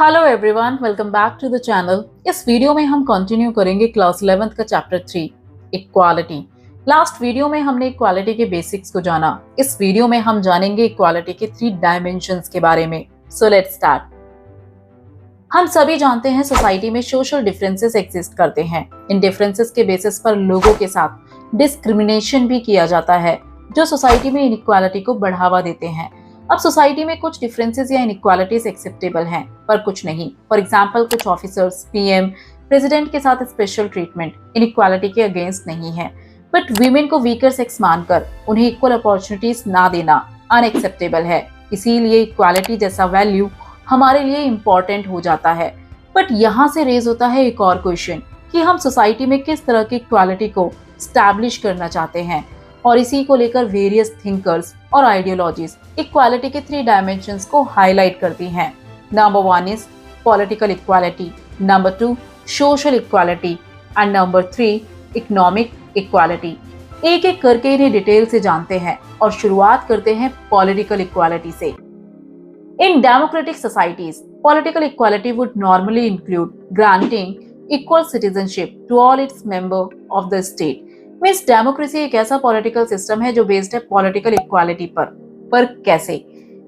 Hello everyone, welcome back to the channel. इस video में हम कंटिन्यू करेंगे क्लास 11th का चैप्टर 3 इक्वालिटी। लास्ट वीडियो में हमने इक्वालिटी के बेसिक्स को जाना। इस वीडियो में हम जानेंगे इक्वालिटी के 3 डायमेंशंस के बारे में। So let's start. हम सभी जानते हैं सोसाइटी में सोशल डिफरेंसेस एग्जिस्ट करते हैं। इन डिफरेंसेस के बेसिस पर लोगों के साथ डिस्क्रिमिनेशन भी किया जाता है, जो सोसाइटी में इनइक्वालिटी को बढ़ावा देते हैं। अब सोसाइटी में कुछ डिफरेंसेस या इनइक्वालिटीज एक्सेप्टेबल हैं, पर कुछ नहीं। फॉर एग्जांपल, कुछ ऑफिसर्स, पीएम, प्रेसिडेंट के साथ स्पेशल ट्रीटमेंट इनइक्वालिटी के अगेंस्ट नहीं है, बट वीमेन को वीकर सेक्स मानकर उन्हें इक्वल अपॉर्चुनिटीज ना देना अनएक्सेप्टेबल है। इसीलिए इक्वालिटी जैसा वैल्यू हमारे लिए इम्पोर्टेंट हो जाता है। बट यहाँ से रेज होता है एक और क्वेश्चन कि हम सोसाइटी में किस तरह की इक्वालिटी को स्टैब्लिश करना चाहते हैं, और इसी को लेकर वेरियस थिंकर्स और आइडियोलॉजीज इक्वालिटी के 3 डायमेंशंस को हाईलाइट करती हैं। Number 1 is political equality, number 2 social equality and number 3 economic equality. एक एक करके इन्हें डिटेल से जानते हैं और शुरुआत करते हैं पॉलिटिकल इक्वालिटी से। In democratic societies, political equality would normally include granting equal citizenship to all its members of the state. Means democracy एक ऐसा पॉलिटिकल सिस्टम है जो बेस्ड है पॉलिटिकल इक्वालिटी पर कैसे?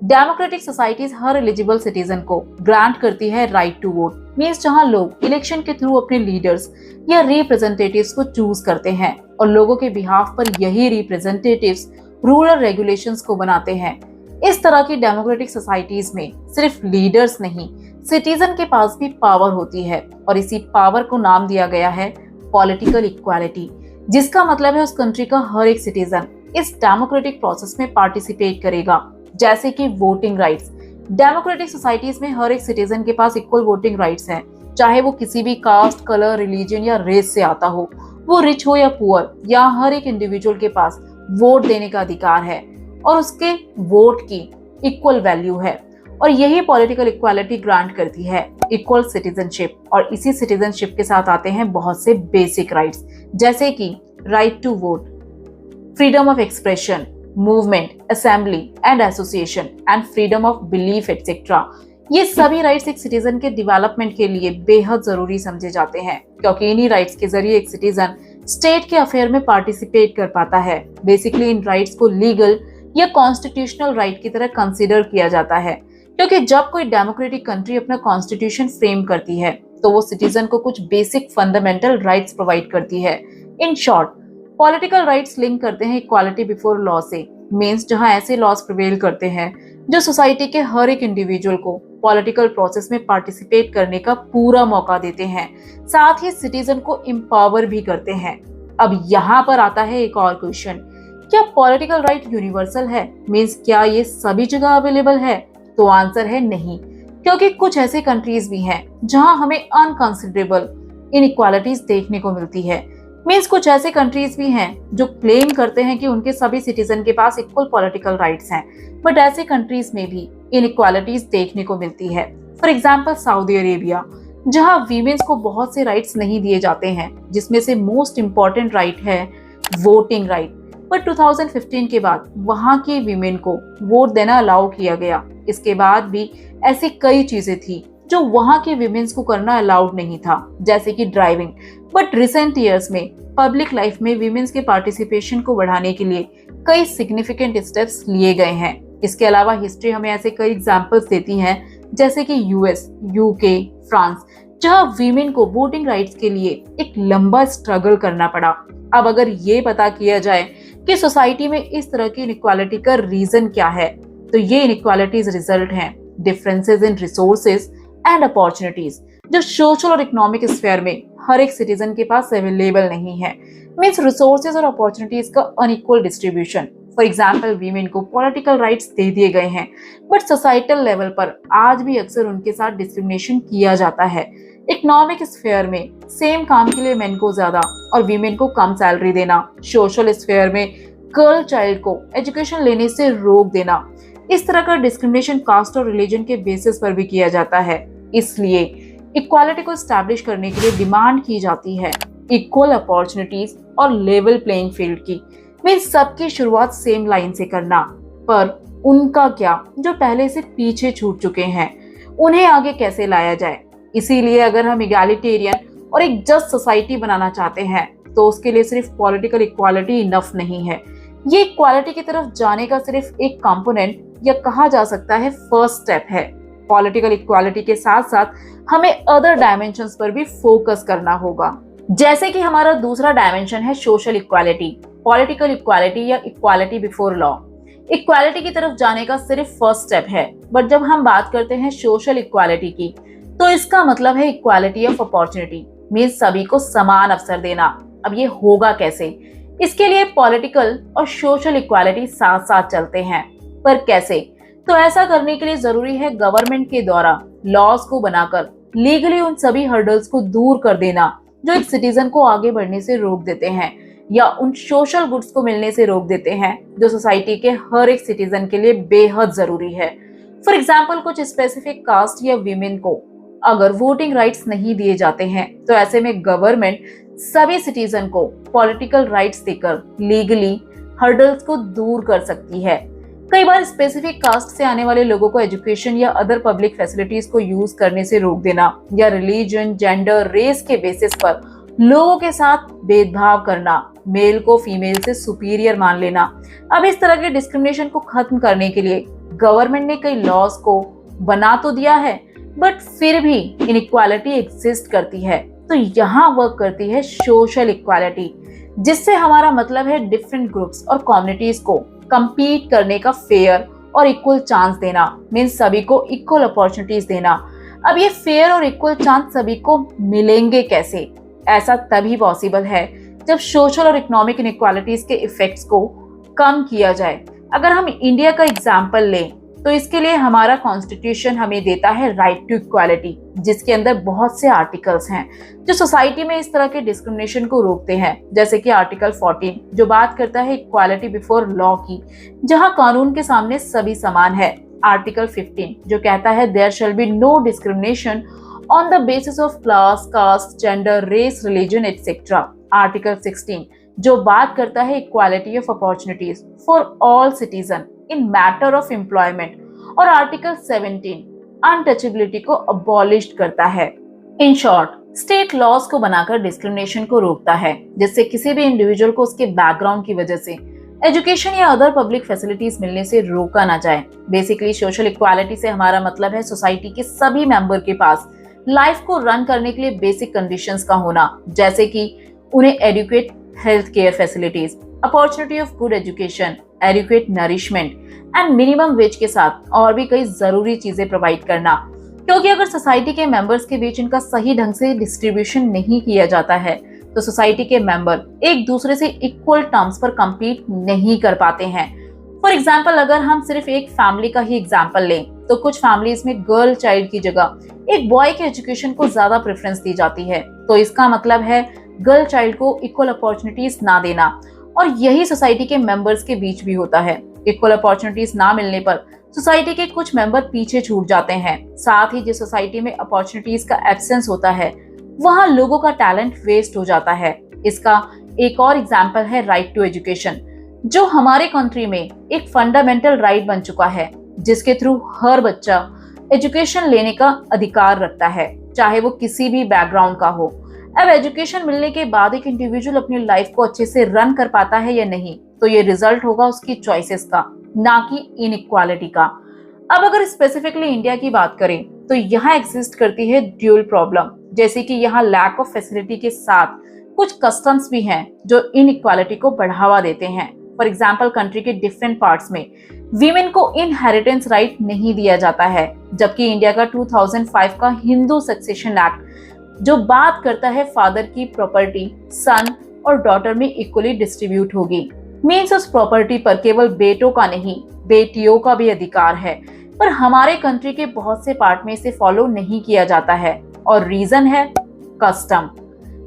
डेमोक्रेटिक सोसाइटीज हर एलिजिबल सिटीजन को grant करती है राइट टू वोट। मीन्स जहां लोग इलेक्शन के थ्रू अपने लीडर्स या रिप्रेजेंटेटिव्स को चूज करते हैं और लोगों के बिहाफ पर यही रिप्रेजेंटेटिव्स रूल और रेगुलेशंस को बनाते हैं। इस तरह की डेमोक्रेटिक सोसाइटीज में सिर्फ लीडर्स नहीं, सिटीजन के पास भी पावर होती है, और इसी पावर को नाम दिया गया है पॉलिटिकल इक्वालिटी, जिसका मतलब है उस कंट्री का हर एक सिटीजन इस डेमोक्रेटिक प्रोसेस में पार्टिसिपेट करेगा। जैसे कि वोटिंग राइट्स। डेमोक्रेटिक सोसाइटीज में हर एक सिटीजन के पास इक्वल वोटिंग राइट्स हैं, चाहे वो किसी भी कास्ट, कलर, रिलीजन या रेस से आता हो, वो रिच हो या पुअर। यहाँ हर एक इंडिविजुअल के पास वोट देने का अधिकार है और उसके वोट की इक्वल वैल्यू है, और यही पॉलिटिकल इक्वालिटी ग्रांट करती है इक्वल सिटीजनशिप। और इसी सिटीजनशिप के साथ आते हैं बहुत से बेसिक राइट्स, जैसे कि right to vote, freedom of expression, movement, assembly and association and freedom of belief etcetera. ये सभी राइट्स एक सिटीजन के डेवलपमेंट के लिए बेहद जरूरी समझे जाते हैं, क्योंकि इन्हीं राइट्स के जरिए एक सिटीजन स्टेट के अफेयर में पार्टिसिपेट कर पाता है। बेसिकली इन राइट्स को लीगल या कॉन्स्टिट्यूशनल राइट की तरह कंसीडर किया जाता है, क्योंकि जब कोई डेमोक्रेटिक कंट्री अपना कॉन्स्टिट्यूशन फ्रेम करती है तो वो सिटीजन को कुछ बेसिक फंडामेंटल राइट्स प्रोवाइड करती है। In short, political rights link करते हैं इक्वालिटी बिफोर लॉ से। मींस जहां ऐसे लॉज प्रिवेल करते हैं जो सोसाइटी के हर एक इंडिविजुअल को पॉलिटिकल प्रोसेस में पार्टिसिपेट करने का पूरा मौका देते हैं, साथ ही सिटीजन को एम्पावर भी करते हैं। अब यहाँ पर आता है एक और क्वेश्चन, क्या पॉलिटिकल राइट यूनिवर्सल है? मींस क्या ये सभी जगह अवेलेबल है? तो आंसर है नहीं, क्योंकि कुछ ऐसे कंट्रीज भी हैं जहां हमें अनकंसिडरेबल इनइक्वालिटीज देखने को मिलती है। मींस कुछ ऐसे कंट्रीज भी हैं जो क्लेम करते हैं कि उनके सभी सिटीजन के पास इक्वल पॉलिटिकल राइट्स हैं, बट ऐसे कंट्रीज में भी इनइक्वालिटीज देखने को मिलती है। फॉर एग्जांपल साउदी अरेबिया, जहां वीमेन्स को बहुत से राइट्स नहीं दिए जाते हैं, जिसमें से मोस्ट इम्पोर्टेंट राइट है वोटिंग राइट। पर 2015 के बाद वहां की वीमेन को वोट देना अलाउ किया गया। इसके बाद भी ऐसी कई चीजें थी जो वहां के वीमेन्स को करना अलाउड नहीं था, जैसे कि ड्राइविंग। बट रिसेंट ईयर्स में पब्लिक लाइफ में वीमेन्स के पार्टिसिपेशन को बढ़ाने के लिए कई सिग्निफिकेंट स्टेप्स लिए गए हैं। इसके अलावा हिस्ट्री हमें ऐसे कई एग्जांपल्स देती है, जैसे कि यूएस, यूके, फ्रांस, जहां वीमेन को वोटिंग राइट्स के लिए एक लंबा स्ट्रगल करना पड़ा। अब अगर ये पता किया जाए कि सोसाइटी में इस तरह की इनइक्वालिटी का रीजन क्या है, तो ये इनइक्वालिटीज रिजल्ट हैं differences in resources and opportunities, जो सोशल और इकोनॉमिक स्फीयर में हर एक सिटीजन के पास अवेलेबल नहीं है। मींस रिसोर्सेज और अपॉर्चुनिटीज का unequal distribution. For example, women को पॉलिटिकल राइट्स दे दिए गए हैं, बट सोसाइटल लेवल पर आज भी अक्सर उनके साथ डिस्क्रिमिनेशन किया जाता है। इकोनॉमिक स्फीयर में सेम काम के लिए मेन को ज्यादा और वीमेन को कम सैलरी देना, सोशल स्फीयर में गर्ल चाइल्ड को एजुकेशन लेने से रोक देना, इस तरह का डिस्क्रिमिनेशन कास्ट और रिलीजन के बेसिस पर भी किया जाता है। इसलिए इक्वालिटी को एस्टैब्लिश करने के लिए डिमांड की जाती है इक्वल अपॉर्चुनिटीज और लेवल प्लेइंग फील्ड की। मींस सबकी शुरुआत सेम लाइन से करना, पर उनका क्या जो पहले से पीछे छूट चुके हैं। उन्हें आगे कैसे लाया जाए। इसीलिए अगर हम इगैलिटेरियन और एक जस्ट सोसाइटी बनाना चाहते हैं तो उसके लिए सिर्फ पॉलिटिकल इक्वालिटी इनफ नहीं है। ये इक्वालिटी की तरफ जाने का सिर्फ एक कंपोनेंट या कहा जा सकता है फर्स्ट स्टेप है। पॉलिटिकल इक्वालिटी के साथ साथ हमें अदर डायमेंशंस पर भी फोकस करना होगा, जैसे कि हमारा दूसरा डायमेंशन है सोशल इक्वालिटी, पॉलिटिकल इक्वालिटी या इक्वालिटी बिफोर लॉ। इक्वालिटी की तरफ जाने का सिर्फ फर्स्ट स्टेप है, बट जब हम बात करते हैं सोशल इक्वालिटी की तो इसका मतलब है इक्वालिटी ऑफ अपॉर्चुनिटी, मींस सभी को समान अवसर देना। अब ये होगा कैसे? इसके लिए पॉलिटिकल और सोशल इक्वालिटी साथ साथ चलते हैं, पर कैसे? तो ऐसा करने के लिए जरूरी है गवर्नमेंट के द्वारा लॉज को बनाकर लीगली उन सभी हर्डल्स को दूर कर देना जो एक सिटीजन को आगे बढ़ने से रोक देते हैं या उन सोशल गुड्स को मिलने से रोक देते हैं जो सोसाइटी के हर एक सिटीजन के लिए बेहद जरूरी है। फॉर एग्जाम्पल, कुछ स्पेसिफिक कास्ट या वीमेन को अगर वोटिंग राइट्स नहीं दिए जाते हैं तो ऐसे में गवर्नमेंट सभी सिटीजन को पॉलिटिकल राइट्स देकर लीगली हर्डल्स को दूर कर सकती है। कई बार स्पेसिफिक कास्ट से आने वाले लोगों को एजुकेशन या अदर पब्लिक फैसिलिटीज को यूज करने से रोक देना या रिलीजन, जेंडर, रेस के बेसिस पर लोगों के साथ भेदभाव करना, मेल को फीमेल से सुपीरियर मान लेना। अब इस तरह के डिस्क्रिमिनेशन को खत्म करने के लिए गवर्नमेंट ने कई लॉज को बना तो दिया है, बट फिर भी इनइक्वालिटी एग्जिस्ट करती है। तो यहाँ वर्क करती है सोशल इक्वालिटी, जिससे हमारा मतलब है डिफरेंट ग्रुप्स और कम्युनिटीज को compete करने का फेयर और इक्वल चांस देना, मीन्स सभी को इक्वल अपॉर्चुनिटीज देना। अब ये फेयर और इक्वल चांस सभी को मिलेंगे कैसे? ऐसा तभी पॉसिबल है जब सोशल और इकोनॉमिक इनइक्वालिटीज के इफेक्ट्स को कम किया जाए। अगर हम इंडिया का एग्जाम्पल लें तो इसके लिए हमारा कॉन्स्टिट्यूशन हमें देता है राइट टू इक्वालिटी, जिसके अंदर बहुत से आर्टिकल्स हैं जो सोसाइटी में इस तरह के डिस्क्रिमिनेशन को रोकते हैं। जैसे कि आर्टिकल 14 जो बात करता है इक्वालिटी बिफोर लॉ की, जहां कानून के सामने सभी समान है। आर्टिकल 15 जो कहता है there shall be no discrimination on the basis of class, caste, gender, race, religion etcetera. Article 16 जो बात करता है equality of opportunities for all citizen in matter of employment, और आर्टिकल 17 अनटचेबिलिटी को अबॉलिश करता है। इन शॉर्ट, स्टेट लॉज को बनाकर डिस्क्रिमिनेशन को रोकता है, जिससे किसी भी इंडिविजुअल को उसके बैकग्राउंड की वजह से एजुकेशन या अदर पब्लिक फैसिलिटीज मिलने से रोका ना जाए। बेसिकली सोशल इक्वालिटी से हमारा मतलब है सोसाइटी के सभी मेंबर के पास लाइफ को रन करने के लिए बेसिक कंडीशंस का होना, जैसे कि उन्हें adequate health care facilities, opportunity of good education, adequate nourishment and minimum wage के साथ और भी कई जरूरी चीजें प्रोवाइड करना। क्योंकि अगर सोसाइटी के मेंबर्स के बीच इनका सही ढंग से डिस्ट्रीब्यूशन नहीं किया जाता है तो सोसाइटी के मेंबर एक दूसरे से इक्वल टर्म्स पर कम्पीट नहीं कर पाते हैं। फॉर एग्जाम्पल, अगर हम सिर्फ एक फैमिली का ही एग्जाम्पल लें तो कुछ फैमिलीज में गर्ल चाइल्ड की जगह एक बॉय के एजुकेशन को ज्यादा प्रेफरेंस दी जाती है, तो इसका मतलब है गर्ल चाइल्ड को इक्वल अपॉर्चुनिटीज ना देना। और यही सोसाइटी के मेंबर्स के बीच भी होता है। इक्वल अपॉर्चुनिटीज ना मिलने पर सोसाइटी के कुछ मेंबर पीछे छूट जाते हैं। साथ ही जिस सोसाइटी में अपॉर्चुनिटीज का एब्सेंस होता है वहां लोगों का टैलेंट वेस्ट हो जाता है। इसका एक और एग्जाम्पल है राइट टू एजुकेशन, जो हमारे कंट्री में एक फंडामेंटल राइट बन चुका है, जिसके थ्रू हर बच्चा एजुकेशन लेने का अधिकार रखता है, चाहे वो किसी भी बैकग्राउंड का हो। अब एजुकेशन मिलने के बाद एक इंडिविजुअल अपनी लाइफ को अच्छे से रन कर पाता है या नहीं, तो ये रिजल्ट होगा उसकी चॉइसेस का, ना कि इनइक्वालिटी का। अब अगर स्पेसिफिकली इंडिया की बात करें तो यहाँ एग्जिस्ट करती है ड्यूअल प्रॉब्लम, जैसे कि यहाँ लैक ऑफ फैसिलिटी के साथ कुछ कस्टम्स भी हैं जो इनइक्वालिटी को बढ़ावा देते हैं। फॉर एग्जाम्पल, कंट्री के डिफरेंट पार्ट्स में वीमेन को इनहेरिटेंस राइट नहीं दिया जाता है, जबकि इंडिया का 2005 का हिंदू सक्सेशन एक्ट जो बात करता है फादर की प्रॉपर्टी सन और डॉटर में इक्वली डिस्ट्रीब्यूट होगी। मीन्स उस प्रॉपर्टी पर केवल बेटों का नहीं बेटियों का भी अधिकार है, पर हमारे कंट्री के बहुत से पार्ट में इसे फॉलो नहीं किया जाता है। और रीजन है कस्टम,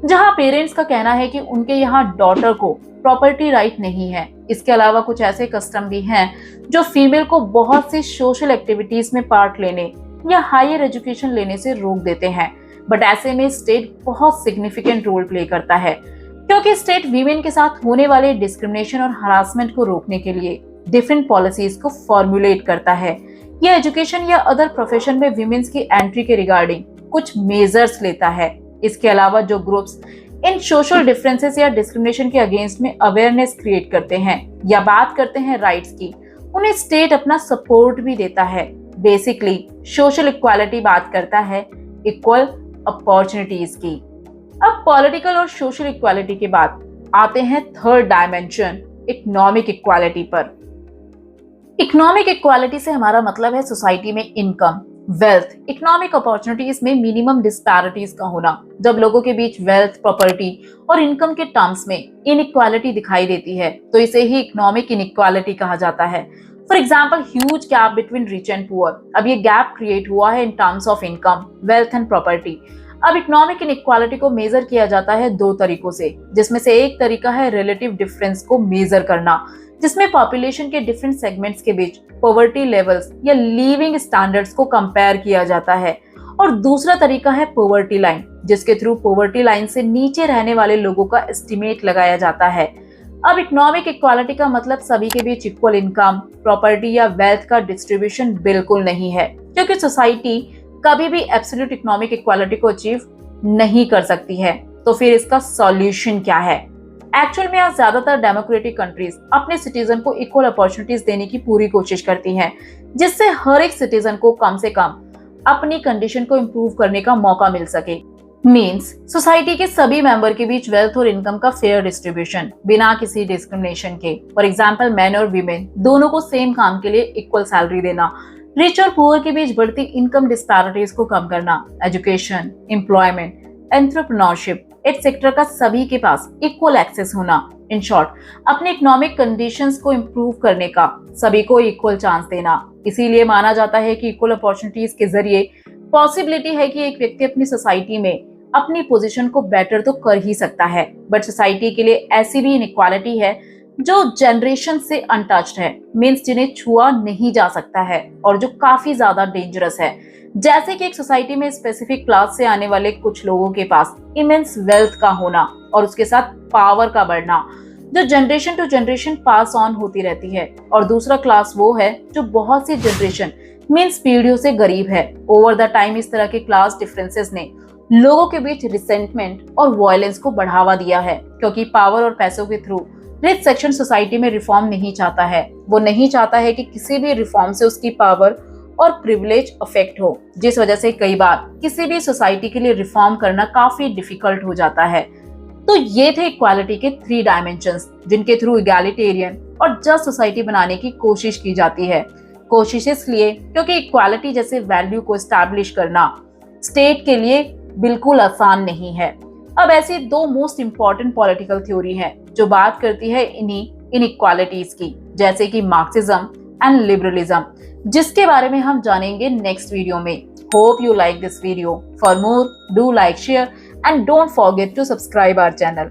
जहां पेरेंट्स का कहना है कि उनके यहाँ डॉटर को प्रॉपर्टी राइट नहीं है। इसके अलावा कुछ ऐसे कस्टम भी हैं जो फीमेल को बहुत सी सोशल एक्टिविटीज में पार्ट लेने या हायर एजुकेशन लेने से रोक देते हैं। बट ऐसे में स्टेट बहुत सिग्निफिकेंट रोल प्ले करता है, क्योंकि स्टेट वीमेन के साथ होने वाले डिस्क्रिमिनेशन और हरासमेंट को रोकने के लिए डिफरेंट पॉलिसीज को फॉर्मुलेट करता है। यह एजुकेशन या अदर प्रोफेशन में विमेन्स की एंट्री के रिगार्डिंग कुछ मेजर्स लेता है। इसके अलावा जो ग्रुप्स इन सोशल डिफरेंसेस या डिस्क्रिमिनेशन के अगेंस्ट में अवेयरनेस क्रिएट करते हैं या बात करते हैं राइट्स की, उन्हें स्टेट अपना सपोर्ट भी देता है। बेसिकली सोशल इक्वालिटी बात करता है इक्वल अपॉर्चुनिटीज की। अब पॉलिटिकल और सोशल इक्वालिटी के बाद आते हैं थर्ड डायमेंशन, इकोनॉमिक इक्वालिटी पर। इकोनॉमिक इक्वालिटी से हमारा मतलब है सोसाइटी में इनकम, वेल्थ, इकोनॉमिक अपॉर्चुनिटीज में मिनिमम डिस्पैरिटीज का होना। जब लोगों के बीच वेल्थ, प्रॉपर्टी और इनकम के टर्म्स में इनइक्वालिटी दिखाई देती है तो इसे ही इकोनॉमिक इनइक्वालिटी कहा जाता है। For example, huge gap between rich and poor. अब ये गैप क्रिएट हुआ है in terms of income, wealth and property. अब इकोनॉमिक इनइक्वालिटी को मेजर किया जाता है दो तरीकों से, जिसमें से एक तरीका है रिलेटिव डिफरेंस को मेजर करना, जिसमें पॉपुलेशन के डिफरेंट सेगमेंट्स के बीच पॉवर्टी लेवल्स या लिविंग स्टैंडर्ड्स को कंपेयर किया जाता है। और दूसरा तरीका है पॉवर्टी लाइन, जिसके थ्रू पॉवर्टी लाइन से नीचे रहने वाले लोगों का एस्टिमेट लगाया जाता है। अब इकोनॉमिक इक्वालिटी का मतलब सभी के बीच इक्वल इनकम, प्रॉपर्टी या वेल्थ का डिस्ट्रीब्यूशन बिल्कुल नहीं है, क्योंकि सोसाइटी कभी भी एब्सोल्यूट इकोनॉमिक इक्वालिटी को अचीव नहीं कर सकती है। तो फिर इसका सॉल्यूशन क्या है? एक्चुअल में आज ज्यादातर डेमोक्रेटिक कंट्रीज अपने सिटीजन को इक्वल अपॉर्चुनिटीज देने की पूरी कोशिश करती हैं, जिससे हर एक सिटीजन को कम से कम अपनी कंडीशन को इम्प्रूव करने का मौका मिल सके। मींस सोसाइटी के सभी मेंबर के बीच वेल्थ और इनकम का फेयर डिस्ट्रीब्यूशन बिना किसी डिस्क्रिमिनेशन के। फॉर एग्जाम्पल, मैन और वीमेन दोनों को सेम काम के लिए इक्वल सैलरी देना, रिच और पुअर के बीच बढ़ती इनकम डिस्पैरिटीज को कम करना, एजुकेशन, एम्प्लॉयमेंट, एंटरप्रेन्योरशिप एटसेट्रा का सभी के पास इक्वल एक्सेस होना। इन शॉर्ट, अपने इकोनॉमिक कंडीशंस को इम्प्रूव करने का, सभी को इक्वल चांस देना। इसीलिए माना जाता है कि इक्वल अपॉर्चुनिटीज के जरिए पॉसिबिलिटी है कि एक व्यक्ति अपनी सोसाइटी में अपनी पोजीशन को बेटर तो कर ही सकता है, बट सोसाइटी के लिए ऐसी भी इनइक्वालिटी है जो जनरेशन से अनटच्ड है, मींस जिन्हें छुआ नहीं जा सकता है और जो काफी ज्यादा डेंजरस है। जैसे कि एक सोसाइटी में स्पेसिफिक क्लास से आने वाले कुछ लोगों के पास इमेंस वेल्थ का होना और उसके साथ पावर का बढ़ना, जो generation to generation pass on होती रहती है। और दूसरा क्लास वो है जो बहुत सी जनरेशन मींस पीढ़ियों से गरीब है। ओवर द टाइम इस तरह के क्लास डिफरेंसेस ने लोगों के बीच रिसेंटमेंट और वायलेंस को बढ़ावा दिया है, क्योंकि पावर और पैसों के थ्रू रिच सेक्शन सोसाइटी में रिफॉर्म नहीं चाहता है। वो नहीं चाहता है कि किसी भी रिफॉर्म से उसकी पावर और प्रिविलेज अफेक्ट हो, जिस वजह से कई बार किसी भी सोसाइटी के लिए रिफॉर्म करना काफी डिफिकल्ट हो जाता है। तो ये थे इक्वालिटी के 3 डायमेंशंस, जिनके थ्रू इगैलिटेरियन और जस्ट सोसाइटी बनाने की कोशिश की जाती है। कोशिश इसलिए क्योंकि इक्वालिटी जैसे वैल्यू को एस्टैब्लिश करना स्टेट के लिए बिल्कुल आसान नहीं है। अब ऐसी 2 मोस्ट इंपॉर्टेंट पॉलिटिकल थ्योरी है जो बात करती है इन्हीं इनइक्वालिटीज की, जैसे कि मार्क्सिज्म एंड लिबरलिज्म, जिसके बारे में हम जानेंगे नेक्स्ट वीडियो में। Hope you like this video. For more, do like, share and don't forget to subscribe our channel.